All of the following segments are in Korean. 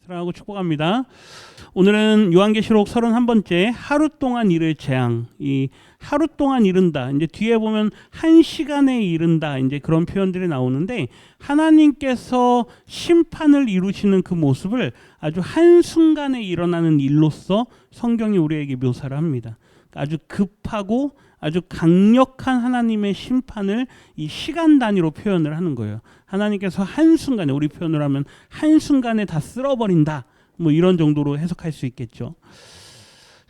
사랑하고 축복합니다. 오늘은 요한계시록 31번째 하루 동안 이를 재앙. 이 하루 동안 이른다. 이제 뒤에 보면 1시간에 이른다. 이제 그런 표현들이 나오는데 하나님께서 심판을 이루시는 그 모습을 아주 한순간에 일어나는 일로서 성경이 우리에게 묘사를 합니다. 아주 급하고 아주 강력한 하나님의 심판을 이 시간 단위로 표현을 하는 거예요. 하나님께서 한순간에, 우리 표현을 하면 한순간에 다 쓸어버린다. 뭐 이런 정도로 해석할 수 있겠죠.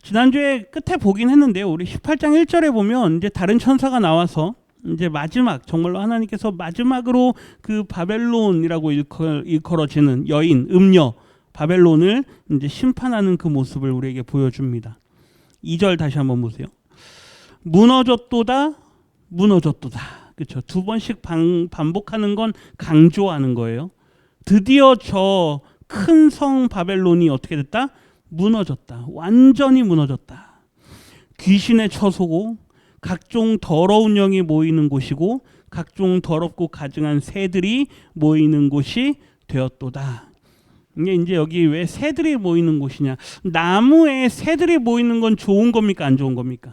지난주에 끝에 보긴 했는데요. 우리 18장 1절에 보면 이제 다른 천사가 나와서 이제 마지막, 정말로 하나님께서 마지막으로 그 바벨론이라고 일컬어지는 여인, 음녀 바벨론을 이제 심판하는 그 모습을 우리에게 보여줍니다. 2절 다시 한번 보세요. 무너졌도다, 무너졌도다. 그렇죠. 두 번씩 반복하는 건 강조하는 거예요. 드디어 저 큰 성 바벨론이 어떻게 됐다? 무너졌다. 완전히 무너졌다. 귀신의 처소고 각종 더러운 영이 모이는 곳이고 각종 더럽고 가증한 새들이 모이는 곳이 되었도다. 이게 이제 여기 왜 새들이 모이는 곳이냐? 나무에 새들이 모이는 건 좋은 겁니까? 안 좋은 겁니까?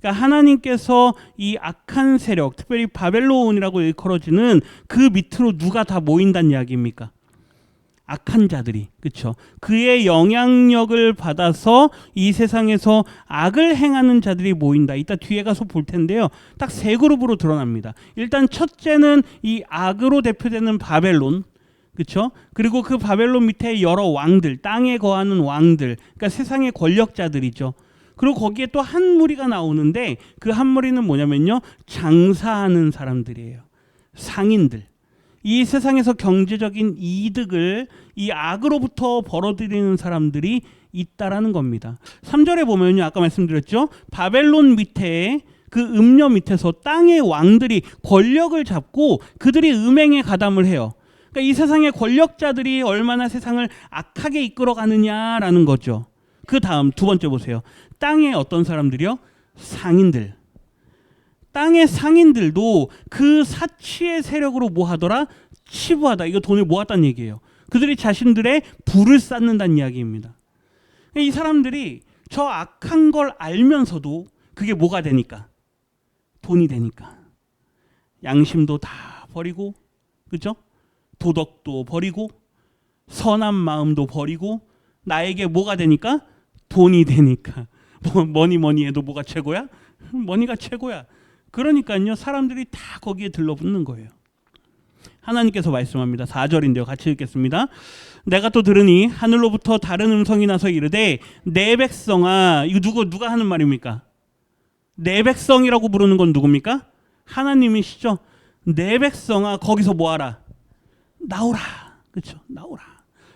그러니까 하나님께서 이 악한 세력, 특별히 바벨론이라고 일컬어지는 그 밑으로 누가 다 모인다는 이야기입니까? 악한 자들이, 그렇죠? 그의 영향력을 받아서 이 세상에서 악을 행하는 자들이 모인다. 이따 뒤에 가서 볼 텐데요. 딱 세 그룹으로 드러납니다. 일단 첫째는 이 악으로 대표되는 바벨론, 그렇죠? 그리고 그 바벨론 밑에 여러 왕들, 땅에 거하는 왕들, 그러니까 세상의 권력자들이죠. 그리고 거기에 또 한 무리가 나오는데 그 한 무리는 뭐냐면요, 장사하는 사람들이에요. 상인들. 이 세상에서 경제적인 이득을 이 악으로부터 벌어들이는 사람들이 있다라는 겁니다. 3절에 보면요, 아까 말씀드렸죠, 바벨론 밑에 그 음녀 밑에서 땅의 왕들이 권력을 잡고 그들이 음행에 가담을 해요. 그러니까 이 세상의 권력자들이 얼마나 세상을 악하게 이끌어가느냐라는 거죠. 그 다음 두 번째 보세요. 땅의 어떤 사람들이요? 상인들. 땅의 상인들도 그 사치의 세력으로 뭐 하더라? 치부하다. 이거 돈을 모았다는 얘기예요. 그들이 자신들의 부를 쌓는다는 이야기입니다. 이 사람들이 저 악한 걸 알면서도 그게 뭐가 되니까? 돈이 되니까. 양심도 다 버리고, 그죠? 도덕도 버리고, 선한 마음도 버리고, 나에게 뭐가 되니까? 돈이 되니까. 뭐니 해도 뭐가 최고야? 머니가 최고야. 그러니까요, 사람들이 다 거기에 들러붙는 거예요. 하나님께서 말씀합니다. 4절인데요. 같이 읽겠습니다. 내가 또 들으니 하늘로부터 다른 음성이 나서 이르되 내 백성아, 이거 누가 하는 말입니까? 내 백성이라고 부르는 건 누굽니까? 하나님이시죠. 내 백성아, 거기서 뭐하라? 나오라. 그렇죠? 나오라.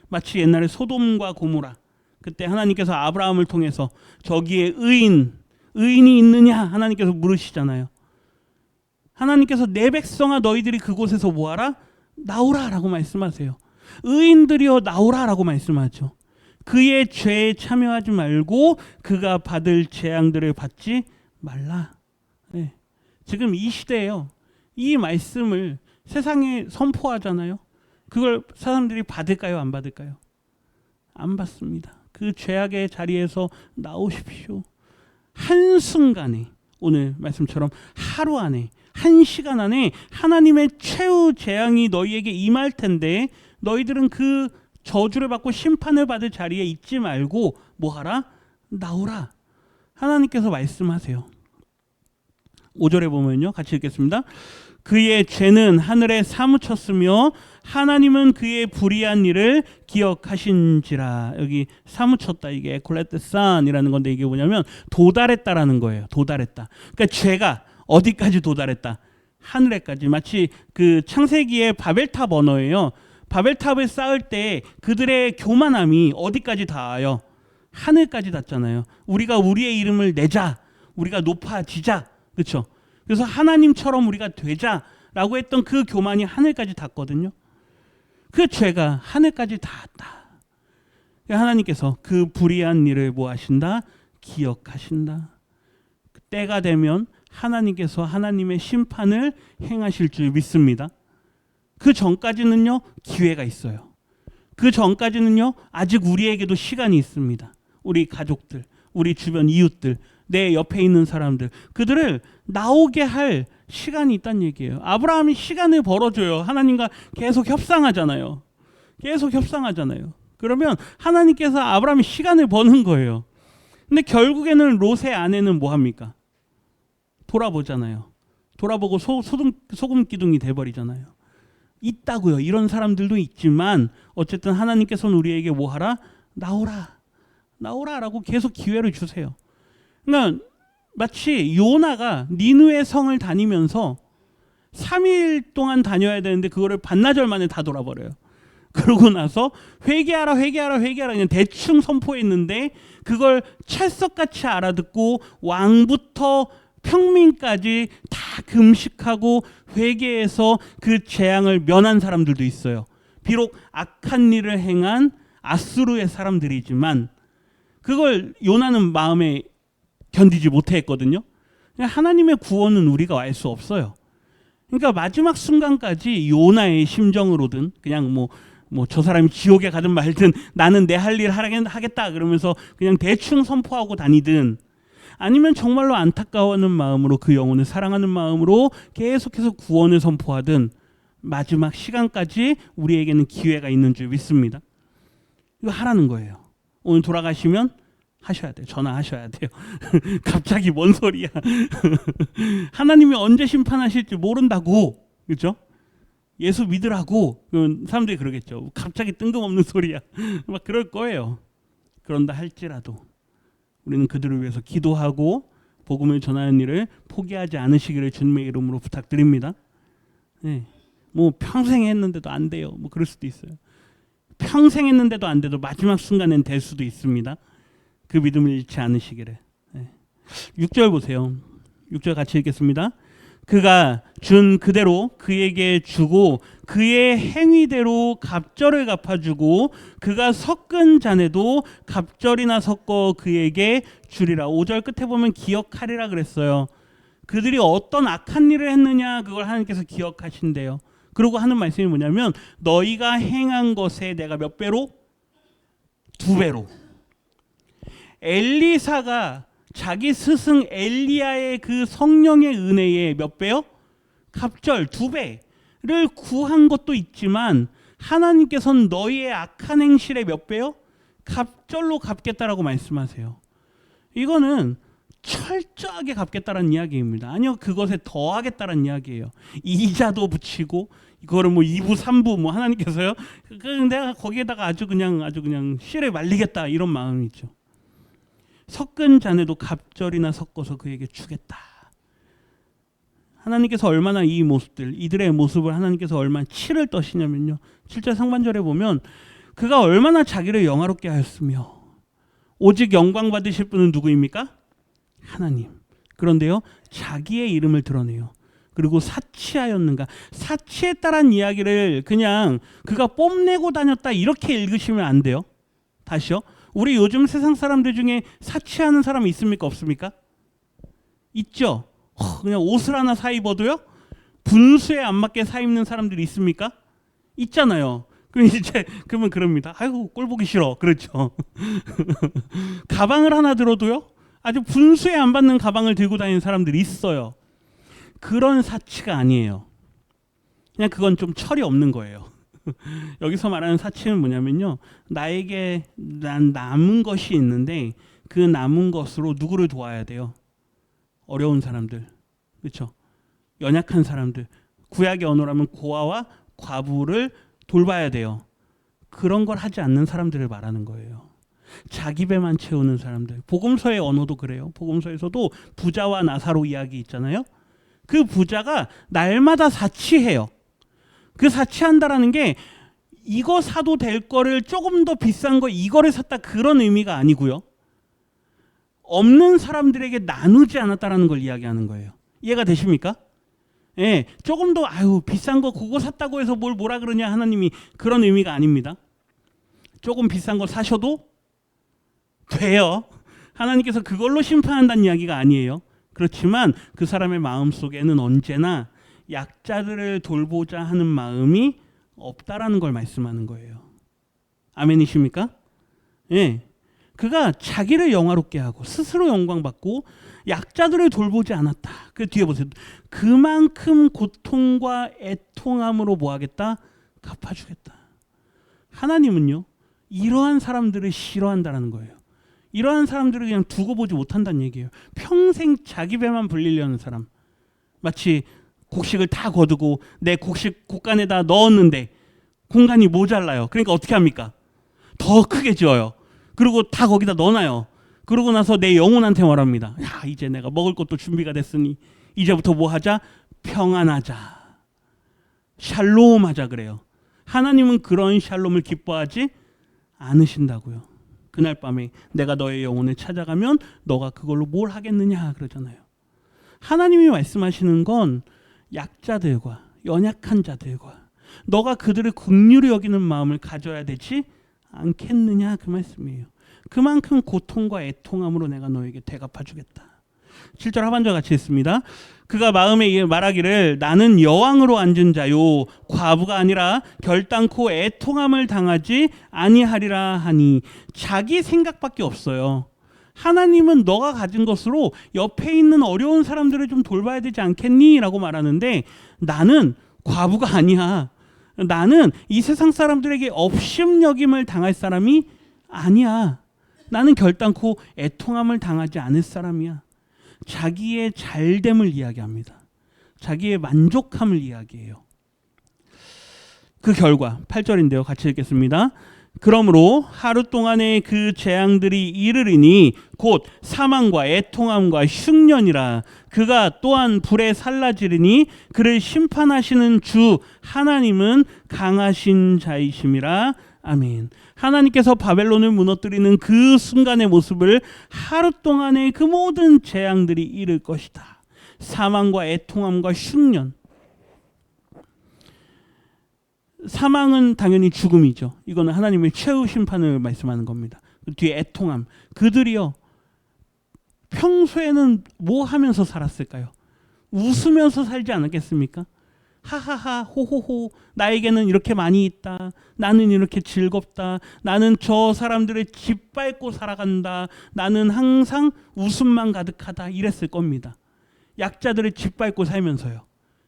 마치 옛날에 소돔과 고모라, 그때 하나님께서 아브라함을 통해서 저기에 의인이 있느냐 하나님께서 물으시잖아요. 하나님께서 내 백성아 너희들이 그곳에서 뭐하라? 나오라 라고 말씀하세요. 의인들이여 나오라 라고 말씀하죠. 그의 죄에 참여하지 말고 그가 받을 재앙들을 받지 말라. 네. 지금 이 시대에요, 이 말씀을 세상에 선포하잖아요. 그걸 사람들이 받을까요? 안 받을까요? 안 받습니다. 그 죄악의 자리에서 나오십시오. 한순간에, 오늘 말씀처럼 하루 안에, 1시간 안에 하나님의 최후 재앙이 너희에게 임할 텐데 너희들은 그 저주를 받고 심판을 받을 자리에 있지 말고 뭐하라? 나오라. 하나님께서 말씀하세요. 5절에 보면요, 같이 읽겠습니다. 그의 죄는 하늘에 사무쳤으며 하나님은 그의 불의한 일을 기억하신지라. 여기 사무쳤다, 이게 콜레테산이라는 건데 이게 뭐냐면 도달했다라는 거예요. 도달했다. 그러니까 죄가 어디까지 도달했다? 하늘에까지. 마치 그 창세기의 바벨탑 언어예요. 바벨탑을 쌓을 때 그들의 교만함이 어디까지 닿아요? 하늘까지 닿잖아요. 우리가 우리의 이름을 내자, 우리가 높아지자, 그렇죠? 그래서 하나님처럼 우리가 되자라고 했던 그 교만이 하늘까지 닿거든요. 그 죄가 하늘까지 닿았다. 하나님께서 그 불의한 일을 뭐 하신다? 기억하신다. 때가 되면 하나님께서 하나님의 심판을 행하실 줄 믿습니다. 그 전까지는요, 기회가 있어요. 그 전까지는요, 아직 우리에게도 시간이 있습니다. 우리 가족들, 우리 주변 이웃들, 내 옆에 있는 사람들, 그들을 나오게 할 시간이 있다는 얘기예요. 아브라함이 시간을 벌어줘요. 하나님과 계속 협상하잖아요. 계속 협상하잖아요. 그러면 하나님께서 아브라함이 시간을 버는 거예요. 근데 결국에는 롯의 아내는 뭐 합니까? 돌아보잖아요. 돌아보고 소금 기둥이 돼버리잖아요. 있다고요. 이런 사람들도 있지만 어쨌든 하나님께서는 우리에게 뭐 하라? 나오라. 나오라라고 계속 기회를 주세요. 그러니까 마치 요나가 니느웨 성을 다니면서 3일 동안 다녀야 되는데 그거를 반나절 만에 다 돌아버려요. 그러고 나서 회개하라 회개하라 회개하라 그냥 대충 선포했는데 그걸 찰석같이 알아듣고 왕부터 평민까지 다 금식하고 회개해서 그 재앙을 면한 사람들도 있어요. 비록 악한 일을 행한 아수르의 사람들이지만 그걸 요나는 마음에 견디지 못했거든요. 하나님의 구원은 우리가 알 수 없어요. 그러니까 마지막 순간까지 요나의 심정으로든 그냥 뭐 저 사람이 지옥에 가든 말든 나는 내 할 일 하겠다 그러면서 그냥 대충 선포하고 다니든 아니면 정말로 안타까워하는 마음으로 그 영혼을 사랑하는 마음으로 계속해서 구원을 선포하든 마지막 시간까지 우리에게는 기회가 있는 줄 믿습니다. 이거 하라는 거예요. 오늘 돌아가시면 하셔야 돼요. 전화하셔야 돼요. 갑자기 뭔 소리야. 하나님이 언제 심판하실지 모른다고. 그렇죠? 예수 믿으라고. 사람들이 그러겠죠. 갑자기 뜬금없는 소리야. 막 그럴 거예요. 그런다 할지라도 우리는 그들을 위해서 기도하고 복음을 전하는 일을 포기하지 않으시기를 주님의 이름으로 부탁드립니다. 네. 뭐 평생 했는데도 안 돼요. 뭐 그럴 수도 있어요. 평생 했는데도 안 돼도 마지막 순간엔 될 수도 있습니다. 그 믿음을 잃지 않으시기를. 6절 보세요. 6절 같이 읽겠습니다. 그가 준 그대로 그에게 주고 그의 행위대로 갑절을 갚아주고 그가 섞은 잔에도 갑절이나 섞어 그에게 주리라. 5절 끝에 보면 기억하리라 그랬어요. 그들이 어떤 악한 일을 했느냐 그걸 하나님께서 기억하신대요. 그리고 하는 말씀이 뭐냐면 너희가 행한 것에 내가 몇 배로? 2배로. 엘리사가 자기 스승 엘리야의 그 성령의 은혜에 몇 배요? 갑절 2배를 구한 것도 있지만 하나님께서는 너희의 악한 행실에 몇 배요? 갑절로 갚겠다라고 말씀하세요. 이거는 철저하게 갚겠다라는 이야기입니다. 아니요, 그것에 더하겠다라는 이야기예요. 이자도 붙이고 이거를 뭐 2부 3부 뭐 하나님께서요. 내가 거기에다가 아주 그냥 씨를 말리겠다 이런 마음이죠. 섞은 잔에도 갑절이나 섞어서 그에게 주겠다. 하나님께서 얼마나 이 모습들, 이들의 모습을 하나님께서 얼마나 치를 떠시냐면요. 7절 상반절에 보면 그가 얼마나 자기를 영화롭게 하였으며 오직 영광 받으실 분은 누구입니까? 하나님. 그런데요, 자기의 이름을 드러내요. 그리고 사치하였는가? 사치했다란 이야기를 그냥 그가 뽐내고 다녔다 이렇게 읽으시면 안 돼요. 다시요. 우리 요즘 세상 사람들 중에 사치하는 사람이 있습니까? 없습니까? 있죠. 그냥 옷을 하나 사 입어도요. 분수에 안 맞게 사 입는 사람들이 있습니까? 있잖아요. 그러면 그럽니다. 아이고 꼴 보기 싫어. 그렇죠. 가방을 하나 들어도요. 아주 분수에 안 받는 가방을 들고 다니는 사람들이 있어요. 그런 사치가 아니에요. 그냥 그건 좀 철이 없는 거예요. 여기서 말하는 사치는 뭐냐면요. 나에게 남은 것이 있는데 그 남은 것으로 누구를 도와야 돼요? 어려운 사람들. 그렇죠? 연약한 사람들. 구약의 언어라면 고아와 과부를 돌봐야 돼요. 그런 걸 하지 않는 사람들을 말하는 거예요. 자기 배만 채우는 사람들. 복음서의 언어도 그래요. 복음서에서도 부자와 나사로 이야기 있잖아요. 그 부자가 날마다 사치해요. 그 사치한다라는 게 이거 사도 될 거를 조금 더 비싼 거 이거를 샀다 그런 의미가 아니고요. 없는 사람들에게 나누지 않았다라는 걸 이야기하는 거예요. 이해가 되십니까? 예, 조금 더 비싼 거 그거 샀다고 해서 뭐라 그러냐 하나님이 그런 의미가 아닙니다. 조금 비싼 거 사셔도 돼요. 하나님께서 그걸로 심판한다는 이야기가 아니에요. 그렇지만 그 사람의 마음속에는 언제나 약자들을 돌보자 하는 마음이 없다라는 걸 말씀하는 거예요. 아멘이십니까? 예. 그가 자기를 영화롭게 하고 스스로 영광받고 약자들을 돌보지 않았다. 그 뒤에 보세요. 그만큼 고통과 애통함으로 뭐 하겠다? 갚아주겠다. 하나님은요, 이러한 사람들을 싫어한다는 거예요. 이러한 사람들을 그냥 두고 보지 못한다는 얘기예요. 평생 자기 배만 불리려는 사람. 마치 곡식을 다 거두고 내 곡식 곡간에다 넣었는데 공간이 모자라요. 그러니까 어떻게 합니까? 더 크게 지어요. 그리고 다 거기다 넣어놔요. 그러고 나서 내 영혼한테 말합니다. 야, 이제 내가 먹을 것도 준비가 됐으니 이제부터 뭐 하자? 평안하자. 샬롬 하자 그래요. 하나님은 그런 샬롬을 기뻐하지 않으신다고요. 그날 밤에 내가 너의 영혼을 찾아가면 너가 그걸로 뭘 하겠느냐 그러잖아요. 하나님이 말씀하시는 건 약자들과 연약한 자들과 너가 그들을 긍휼히 여기는 마음을 가져야 되지 않겠느냐 그 말씀이에요. 그만큼 고통과 애통함으로 내가 너에게 대갚아 주겠다. 7절 하반절 같이 읽습니다. 그가 마음에 말하기를 나는 여왕으로 앉은 자요 과부가 아니라 결단코 애통함을 당하지 아니하리라 하니 자기 생각밖에 없어요. 하나님은 너가 가진 것으로 옆에 있는 어려운 사람들을 좀 돌봐야 되지 않겠니? 라고 말하는데 나는 과부가 아니야. 나는 이 세상 사람들에게 업심여김을 당할 사람이 아니야. 나는 결단코 애통함을 당하지 않을 사람이야. 자기의 잘됨을 이야기합니다. 자기의 만족함을 이야기해요. 그 결과 8절인데요. 같이 읽겠습니다. 그러므로 하루 동안의 그 재앙들이 이르리니 곧 사망과 애통함과 흉년이라. 그가 또한 불에 살라지리니 그를 심판하시는 주 하나님은 강하신 자이심이라. 아멘. 하나님께서 바벨론을 무너뜨리는 그 순간의 모습을 하루 동안의 그 모든 재앙들이 이를 것이다. 사망과 애통함과 흉년. 사망은 당연히 죽음이죠. 이거는 하나님의 최후 심판을 말씀하는 겁니다. 그 뒤에 애통함. 그들이요, 평소에는 뭐 하면서 살았을까요? 웃으면서 살지 않았겠습니까? 하하하 호호호 나에게는 이렇게 많이 있다. 나는 이렇게 즐겁다. 나는 저 사람들을 짓밟고 살아간다. 나는 항상 웃음만 가득하다. 이랬을 겁니다. 약자들을 짓밟고 살면서요.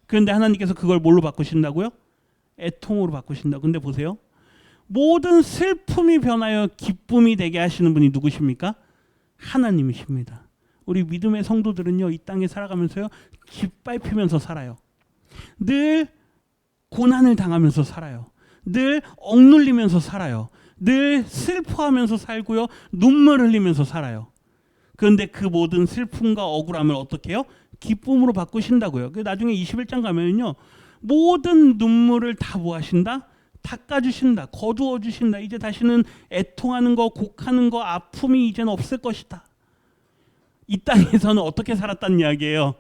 그런데 하나님께서 그걸 뭘로 바꾸신다고요? 애통으로 바꾸신다. 근데 보세요. 모든 슬픔이 변하여 기쁨이 되게 하시는 분이 누구십니까? 하나님이십니다. 우리 믿음의 성도들은요, 이 땅에 살아가면서요, 짓밟히면서 살아요. 늘 고난을 당하면서 살아요. 늘 억눌리면서 살아요. 늘 슬퍼하면서 살고요. 눈물 흘리면서 살아요. 그런데 그 모든 슬픔과 억울함을 어떻게 해요? 기쁨으로 바꾸신다고요. 나중에 21장 가면요, 모든 눈물을 다 뭐 하신다? 닦아주신다. 거두어 주신다. 이제 다시는 애통하는 거, 곡하는 거, 아픔이 이제는 없을 것이다. 이 땅에서는 어떻게 살았다는 이야기예요?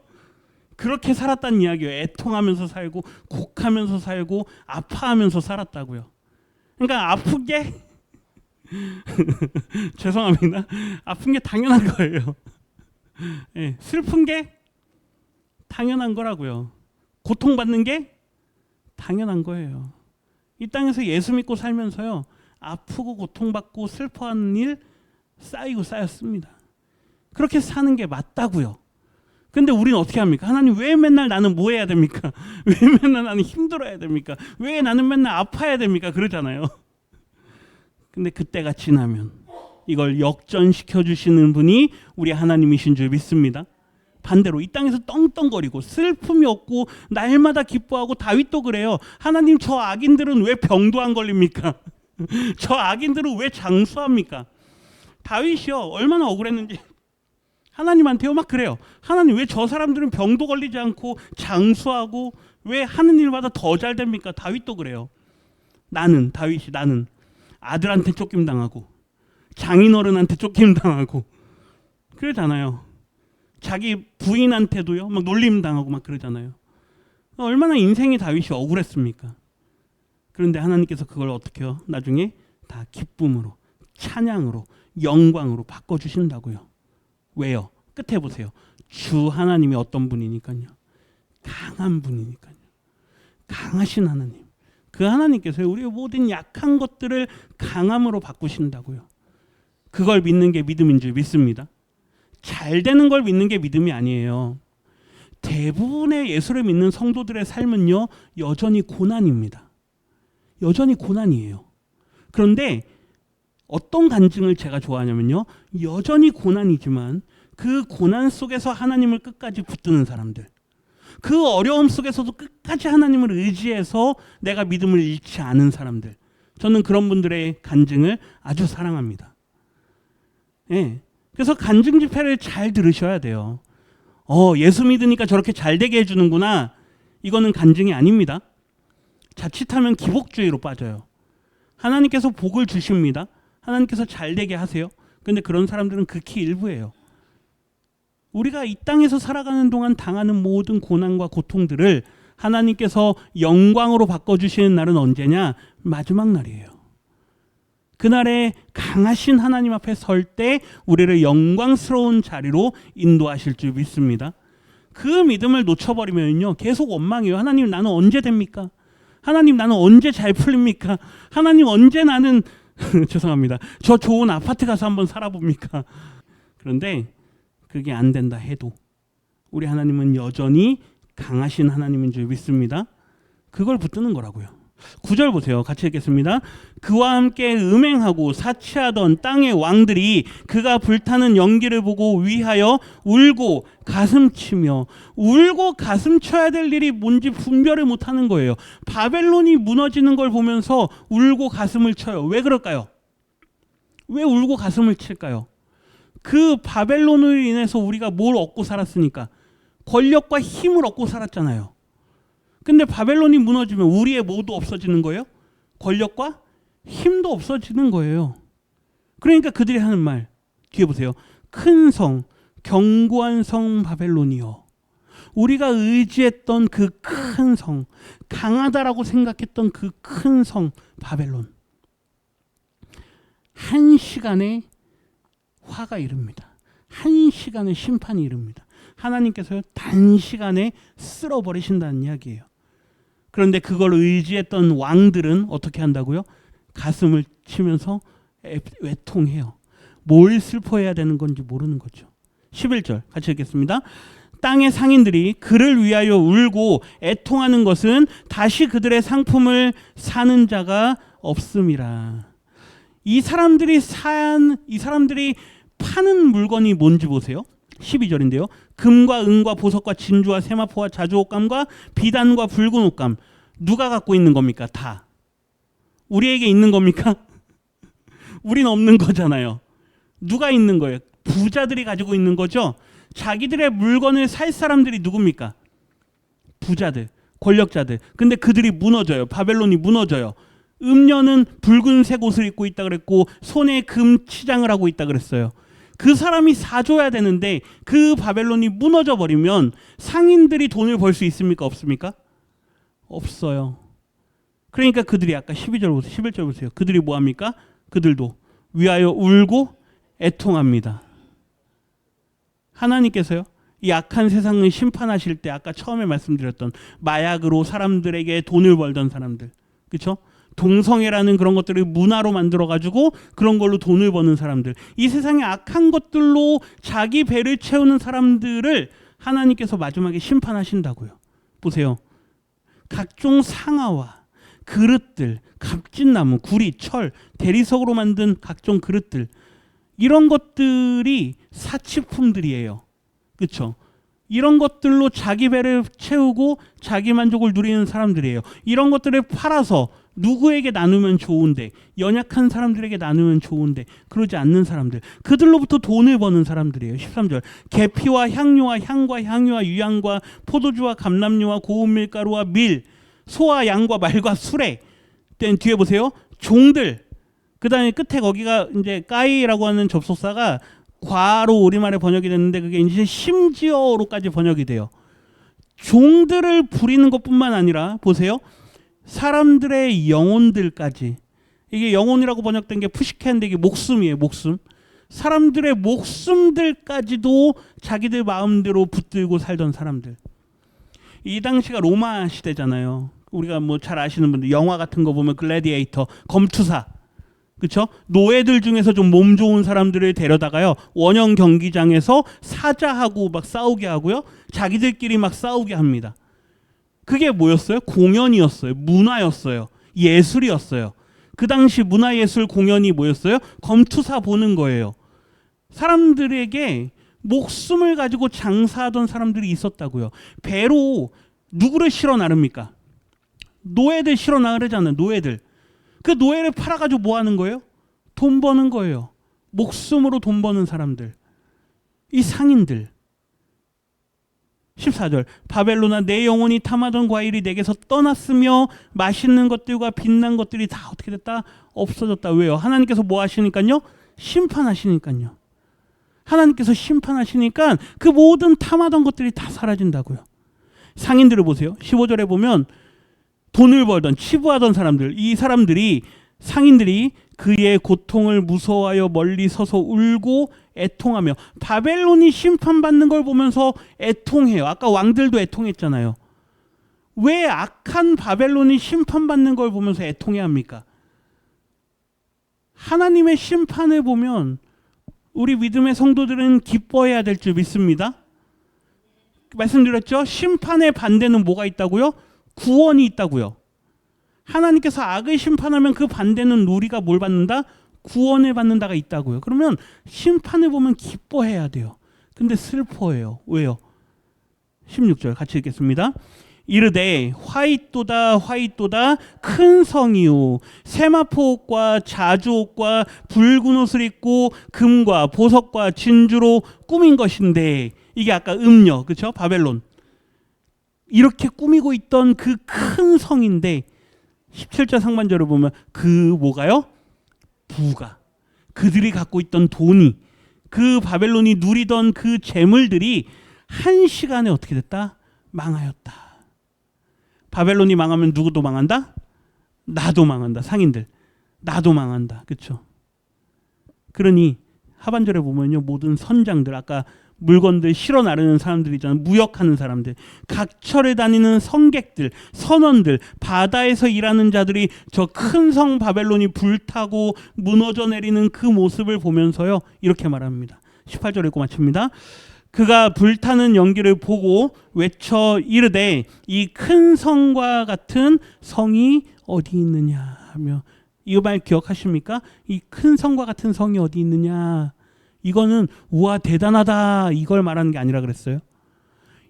그렇게 살았다는 이야기예요. 애통하면서 살고 곡하면서 살고 아파하면서 살았다고요. 그러니까 아픈 게 죄송합니다. 아픈 게 당연한 거예요. 네, 슬픈 게 당연한 거라고요. 고통받는 게 당연한 거예요. 이 땅에서 예수 믿고 살면서요, 아프고 고통받고 슬퍼하는 일 쌓이고 쌓였습니다. 그렇게 사는 게 맞다고요. 근데 우리는 어떻게 합니까? 하나님 왜 맨날 나는 뭐 해야 됩니까? 왜 맨날 나는 힘들어야 됩니까? 왜 나는 맨날 아파야 됩니까? 그러잖아요. 근데 그때가 지나면 이걸 역전시켜 주시는 분이 우리 하나님이신 줄 믿습니다. 반대로 이 땅에서 떵떵거리고 슬픔이 없고 날마다 기뻐하고 다윗도 그래요. 하나님 저 악인들은 왜 병도 안 걸립니까? 저 악인들은 왜 장수합니까? 다윗이요 얼마나 억울했는지 하나님한테요 막 그래요. 하나님 왜 저 사람들은 병도 걸리지 않고 장수하고 왜 하는 일마다 더 잘 됩니까? 다윗도 그래요. 다윗이 나는 아들한테 쫓김 당하고 장인어른한테 쫓김 당하고 그러잖아요. 자기 부인한테도요 막 놀림 당하고 막 그러잖아요. 얼마나 인생이 다윗이 억울했습니까? 그런데 하나님께서 그걸 어떻게 해요? 나중에 다 기쁨으로 찬양으로 영광으로 바꿔주신다고요. 왜요? 끝에 보세요. 주 하나님이 어떤 분이니까요. 강한 분이니까요. 강하신 하나님. 그 하나님께서 우리의 모든 약한 것들을 강함으로 바꾸신다고요. 그걸 믿는 게 믿음인 줄 믿습니다. 잘 되는 걸 믿는 게 믿음이 아니에요. 대부분의 예수를 믿는 성도들의 삶은요, 여전히 고난입니다. 여전히 고난이에요. 그런데 어떤 간증을 제가 좋아하냐면요, 여전히 고난이지만 그 고난 속에서 하나님을 끝까지 붙드는 사람들, 그 어려움 속에서도 끝까지 하나님을 의지해서 내가 믿음을 잃지 않은 사람들, 저는 그런 분들의 간증을 아주 사랑합니다. 예. 그래서 간증 집회를 잘 들으셔야 돼요. 예수 믿으니까 저렇게 잘 되게 해주는구나. 이거는 간증이 아닙니다. 자칫하면 기복주의로 빠져요. 하나님께서 복을 주십니다. 하나님께서 잘 되게 하세요. 근데 그런 사람들은 극히 일부예요. 우리가 이 땅에서 살아가는 동안 당하는 모든 고난과 고통들을 하나님께서 영광으로 바꿔주시는 날은 언제냐? 마지막 날이에요. 그날에 강하신 하나님 앞에 설 때 우리를 영광스러운 자리로 인도하실 줄 믿습니다. 그 믿음을 놓쳐버리면요, 계속 원망해요. 하나님, 나는 언제 됩니까? 하나님, 나는 언제 잘 풀립니까? 하나님, 언제 나는 죄송합니다. 저 좋은 아파트 가서 한번 살아봅니까? 그런데 그게 안 된다 해도 우리 하나님은 여전히 강하신 하나님인 줄 믿습니다. 그걸 붙드는 거라고요. 9절 보세요. 같이 읽겠습니다. 그와 함께 음행하고 사치하던 땅의 왕들이 그가 불타는 연기를 보고 위하여 울고 가슴치며, 울고 가슴쳐야 될 일이 뭔지 분별을 못하는 거예요. 바벨론이 무너지는 걸 보면서 울고 가슴을 쳐요. 왜 그럴까요? 왜 울고 가슴을 칠까요? 그 바벨론으로 인해서 우리가 뭘 얻고 살았으니까? 권력과 힘을 얻고 살았잖아요. 근데 바벨론이 무너지면 우리의 뭐도 없어지는 거예요? 권력과 힘도 없어지는 거예요. 그러니까 그들이 하는 말 뒤에 보세요. 큰 성, 견고한 성 바벨론이요. 우리가 의지했던 그 큰 성, 강하다라고 생각했던 그 큰 성 바벨론. 한 시간에 화가 이릅니다. 한 시간에 심판이 이릅니다. 하나님께서 단시간에 쓸어버리신다는 이야기예요. 그런데 그걸 의지했던 왕들은 어떻게 한다고요? 가슴을 치면서 외통해요. 뭘 슬퍼해야 되는 건지 모르는 거죠. 11절 같이 읽겠습니다. 땅의 상인들이 그를 위하여 울고 애통하는 것은 다시 그들의 상품을 사는 자가 없음이라. 이 사람들이 파는 물건이 뭔지 보세요. 12절인데요. 금과 은과 보석과 진주와 세마포와 자주옷감과 비단과 붉은 옷감. 누가 갖고 있는 겁니까? 다. 우리에게 있는 겁니까? 우린 없는 거잖아요. 누가 있는 거예요? 부자들이 가지고 있는 거죠. 자기들의 물건을 살 사람들이 누굽니까? 부자들, 권력자들. 근데 그들이 무너져요. 바벨론이 무너져요. 음녀는 붉은색 옷을 입고 있다 그랬고 손에 금 치장을 하고 있다 그랬어요. 그 사람이 사줘야 되는데 그 바벨론이 무너져 버리면 상인들이 돈을 벌 수 있습니까? 없습니까? 없어요. 그러니까 그들이 아까 11절 보세요. 그들이 뭐합니까? 그들도 위하여 울고 애통합니다. 하나님께서요, 이 악한 세상을 심판하실 때 아까 처음에 말씀드렸던 마약으로 사람들에게 돈을 벌던 사람들, 그렇죠? 동성애라는 그런 것들을 문화로 만들어가지고 그런 걸로 돈을 버는 사람들, 이 세상의 악한 것들로 자기 배를 채우는 사람들을 하나님께서 마지막에 심판하신다고요. 보세요. 각종 상아와 그릇들, 갑진나무, 구리, 철, 대리석으로 만든 각종 그릇들, 이런 것들이 사치품들이에요. 그렇죠? 이런 것들로 자기 배를 채우고 자기 만족을 누리는 사람들이에요. 이런 것들을 팔아서 누구에게 나누면 좋은데, 연약한 사람들에게 나누면 좋은데 그러지 않는 사람들, 그들로부터 돈을 버는 사람들이에요. 13절 계피와 향료와 향과 향유와 유향과 포도주와 감람류와 고운 밀가루와 밀, 소와 양과 말과 수레. 뒤에 보세요. 종들. 그 다음에 끝에 거기가 이제 까이라고 하는 접속사가 과로 우리말에 번역이 됐는데 그게 이제 심지어로까지 번역이 돼요. 종들을 부리는 것뿐만 아니라 보세요. 사람들의 영혼들까지. 이게 영혼이라고 번역된 게 푸시케인데 이게 목숨이에요. 목숨. 사람들의 목숨들까지도 자기들 마음대로 붙들고 살던 사람들. 이 당시가 로마 시대잖아요. 우리가 뭐 잘 아시는 분들 영화 같은 거 보면 글래디에이터 검투사 그렇죠? 노예들 중에서 좀 몸 좋은 사람들을 데려다가요 원형 경기장에서 사자하고 막 싸우게 하고요 자기들끼리 막 싸우게 합니다. 그게 뭐였어요? 공연이었어요. 문화였어요. 예술이었어요. 그 당시 문화예술 공연이 뭐였어요? 검투사 보는 거예요. 사람들에게 목숨을 가지고 장사하던 사람들이 있었다고요. 배로 누구를 실어 나릅니까? 노예들 실어 나르잖아요. 노예들. 그 노예를 팔아가지고 뭐 하는 거예요? 돈 버는 거예요. 목숨으로 돈 버는 사람들. 이 상인들. 14절 바벨론아 내 영혼이 탐하던 과일이 내게서 떠났으며 맛있는 것들과 빛난 것들이 다 어떻게 됐다? 없어졌다. 왜요? 하나님께서 뭐 하시니까요? 심판하시니까요. 하나님께서 심판하시니까 그 모든 탐하던 것들이 다 사라진다고요. 상인들을 보세요. 15절에 보면 돈을 벌던 치부하던 사람들, 이 사람들이 상인들이 그의 고통을 무서워하여 멀리 서서 울고 애통하며 바벨론이 심판받는 걸 보면서 애통해요. 아까 왕들도 애통했잖아요. 왜 악한 바벨론이 심판받는 걸 보면서 애통해야 합니까? 하나님의 심판을 보면 우리 믿음의 성도들은 기뻐해야 될 줄 믿습니다. 말씀드렸죠? 심판의 반대는 뭐가 있다고요? 구원이 있다고요. 하나님께서 악을 심판하면 그 반대는 우리가 뭘 받는다? 구원을 받는다가 있다고요. 그러면 심판을 보면 기뻐해야 돼요. 근데 슬퍼해요. 왜요? 16절 같이 읽겠습니다. 이르되 화이또다 화이또다 큰 성이요 세마포 옷과 자주 옷과 붉은 옷을 입고 금과 보석과 진주로 꾸민 것인데 이게 아까 음녀 그렇죠? 바벨론 이렇게 꾸미고 있던 그 큰 성인데 17절 상반절을 보면 그 뭐가요? 부가 그들이 갖고 있던 돈이 그 바벨론이 누리던 그 재물들이 한 시간에 어떻게 됐다? 망하였다. 바벨론이 망하면 누구도 망한다? 나도 망한다. 상인들. 나도 망한다. 그렇죠? 그러니 하반절에 보면요. 모든 선장들 아까 물건들 실어 나르는 사람들 있잖아요. 무역하는 사람들. 각처를 다니는 성객들, 선원들, 바다에서 일하는 자들이 저 큰 성 바벨론이 불타고 무너져 내리는 그 모습을 보면서요. 이렇게 말합니다. 18절 읽고 마칩니다. 그가 불타는 연기를 보고 외쳐 이르되 이 큰 성과 같은 성이 어디 있느냐 하며 이 말 기억하십니까? 이 큰 성과 같은 성이 어디 있느냐 이거는 우와 대단하다 이걸 말하는 게 아니라 그랬어요.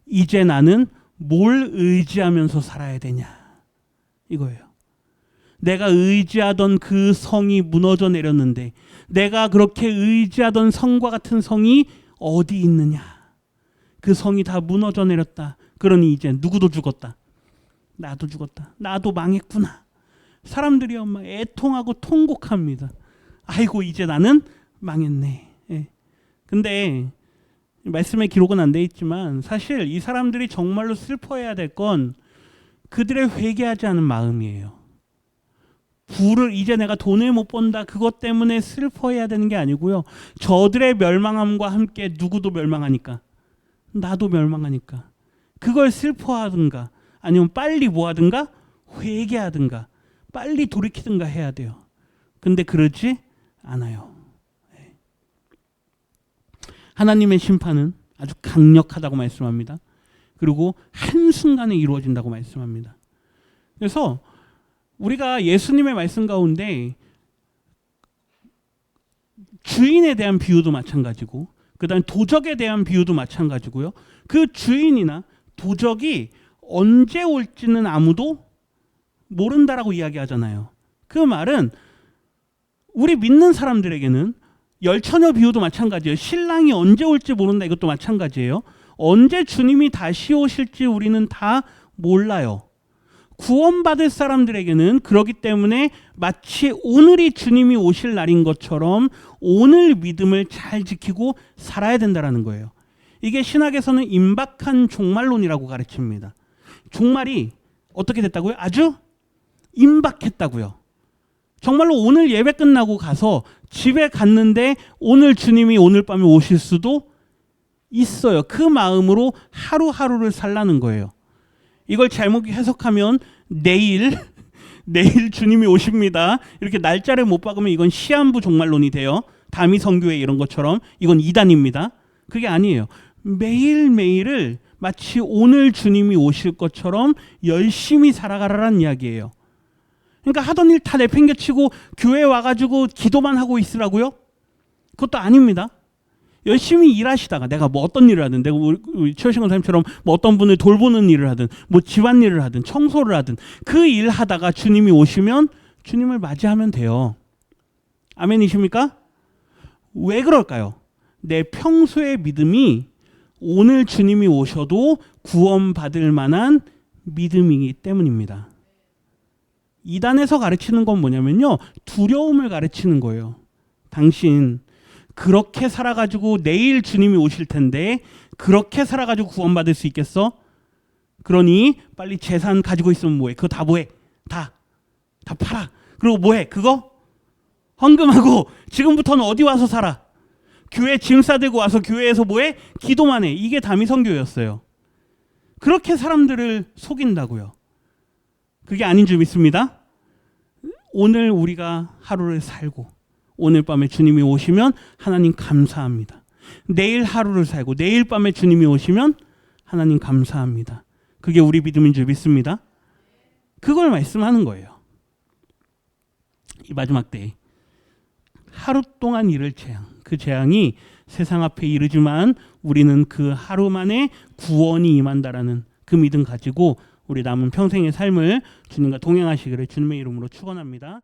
이제 나는 뭘 의지하면서 살아야 되냐 이거예요. 내가 의지하던 그 성이 무너져 내렸는데 내가 그렇게 의지하던 성과 같은 성이 어디 있느냐. 그 성이 다 무너져 내렸다. 그러니 이제 누구도 죽었다. 나도 죽었다. 나도 망했구나. 사람들이 막 애통하고 통곡합니다. 아이고 이제 나는 망했네. 예. 근데 말씀에 기록은 안 돼 있지만 사실 이 사람들이 정말로 슬퍼해야 될 건 그들의 회개하지 않은 마음이에요. 부를 이제 내가 돈을 못 번다 그것 때문에 슬퍼해야 되는 게 아니고요. 저들의 멸망함과 함께 누구도 멸망하니까 나도 멸망하니까 그걸 슬퍼하든가 아니면 빨리 뭐 하든가 회개하든가 빨리 돌이키든가 해야 돼요. 근데 그러지 않아요. 하나님의 심판은 아주 강력하다고 말씀합니다. 그리고 한순간에 이루어진다고 말씀합니다. 그래서 우리가 예수님의 말씀 가운데 주인에 대한 비유도 마찬가지고 그 다음에 도적에 대한 비유도 마찬가지고요. 그 주인이나 도적이 언제 올지는 아무도 모른다라고 이야기하잖아요. 그 말은 우리 믿는 사람들에게는 열처녀 비유도 마찬가지예요. 신랑이 언제 올지 모른다 이것도 마찬가지예요. 언제 주님이 다시 오실지 우리는 다 몰라요. 구원받을 사람들에게는 그렇기 때문에 마치 오늘이 주님이 오실 날인 것처럼 오늘 믿음을 잘 지키고 살아야 된다는 거예요. 이게 신학에서는 임박한 종말론이라고 가르칩니다. 종말이 어떻게 됐다고요? 아주 임박했다고요. 정말로 오늘 예배 끝나고 가서 집에 갔는데 오늘 주님이 오늘 밤에 오실 수도 있어요. 그 마음으로 하루하루를 살라는 거예요. 이걸 잘못 해석하면 내일 주님이 오십니다. 이렇게 날짜를 못 박으면 이건 시한부 종말론이 돼요. 다미 선교회 이런 것처럼 이건 이단입니다. 그게 아니에요. 매일매일을 마치 오늘 주님이 오실 것처럼 열심히 살아가라는 이야기예요. 그러니까 하던 일 다 내팽개치고 교회 와가지고 기도만 하고 있으라고요? 그것도 아닙니다. 열심히 일하시다가 내가 뭐 어떤 일을 하든, 내가 우리 최호신 선생님처럼 뭐 어떤 분을 돌보는 일을 하든, 뭐 집안일을 하든, 청소를 하든 그 일 하다가 주님이 오시면 주님을 맞이하면 돼요. 아멘이십니까? 왜 그럴까요? 내 평소의 믿음이 오늘 주님이 오셔도 구원받을 만한 믿음이기 때문입니다. 이단에서 가르치는 건 뭐냐면요, 두려움을 가르치는 거예요. 당신 그렇게 살아가지고 내일 주님이 오실 텐데 그렇게 살아가지고 구원받을 수 있겠어? 그러니 빨리 재산 가지고 있으면 뭐해? 그거 다 뭐해? 다 팔아. 그리고 뭐해? 그거 헌금하고 지금부터는 어디 와서 살아? 교회 짐 싸들고 와서 교회에서 뭐해? 기도만 해. 이게 다미 선교였어요. 그렇게 사람들을 속인다고요. 그게 아닌 줄 믿습니다. 오늘 우리가 하루를 살고 오늘 밤에 주님이 오시면 하나님 감사합니다. 내일 하루를 살고 내일 밤에 주님이 오시면 하나님 감사합니다. 그게 우리 믿음인 줄 믿습니다. 그걸 말씀하는 거예요. 이 마지막 때에 하루 동안 이를 재앙, 그 재앙이 세상 앞에 이르지만 우리는 그 하루 만에 구원이 임한다라는 그 믿음 가지고 우리 남은 평생의 삶을 주님과 동행하시기를 주님의 이름으로 축원합니다.